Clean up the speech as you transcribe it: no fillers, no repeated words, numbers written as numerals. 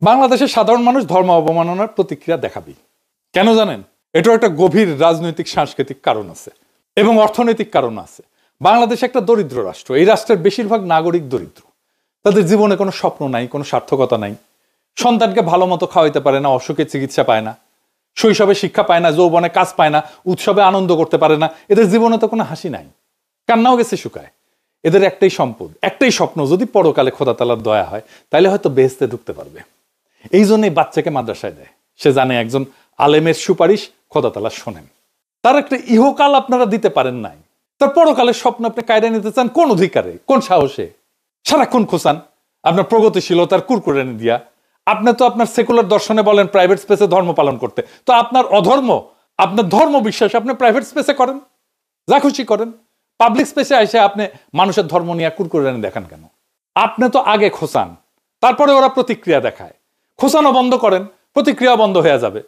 বাংলাদেশের সাধারণ মানুষ ধর্ম অবমাননার প্রতিক্রিয়া দেখাবেই। কেন জানেন? এটার একটা গভীর রাজনৈতিক সাংস্কৃতিক কারণ আছে এবং অর্থনৈতিক কারণ আছে। বাংলাদেশ একটা দরিদ্র রাষ্ট্র। এই রাষ্ট্রের বেশিরভাগ নাগরিক দরিদ্র। তাদের জীবনে কোনো স্বপ্ন নাই, কোনো সার্থকতা নাই। সন্তানকে ভালো মতো খাওয়াইতে পারে না, অসুখে চিকিৎসা পায় না, শৈশবে শিক্ষা পায় না, যৌবনে কাজ পায় না, উৎসবে আনন্দ করতে পারে না। এদের জীবনে তো কোনো হাসি নাই, কান্নাও গেছে শুকায়। এদের একটাই সম্পদ, একটাই স্বপ্ন, যদি পরকালে খোদা তাআলার দয়া হয় তাহলে হয়তো বেহেশতে ঢুকতে পারবে। এই জন্যই বাচ্চাকে মাদ্রাসায় দেয়। সে জানে একজন আলেমের সুপারিশ খোদা তাআলা শোনেন। তার একটা ইহকাল আপনারা দিতে পারেন নাই, তার পরকালের স্বপ্ন আপনি কায়রা নিতে চান কোন অধিকারে, কোন সাহসে? সারাক্ষণ খোঁচান আপনার প্রগতিশীলতার কুরকুরানি দিয়া। আপনি তো আপনার সেকুলার দর্শনে বলেন প্রাইভেট স্পেসে ধর্ম পালন করতে, তো আপনার অধর্ম, আপনার ধর্ম বিশ্বাস আপনি প্রাইভেট স্পেসে করেন, যা খুশি করেন। পাবলিক স্পেসে এসে আপনি মানুষের ধর্ম নিয়ে কুরকুরানি দেখান কেন? আপনি তো আগে খোঁচান, তারপরে ওরা প্রতিক্রিয়া দেখায়। খোঁচানো বন্ধ করেন, প্রতিক্রিয়া বন্ধ হয়ে যাবে।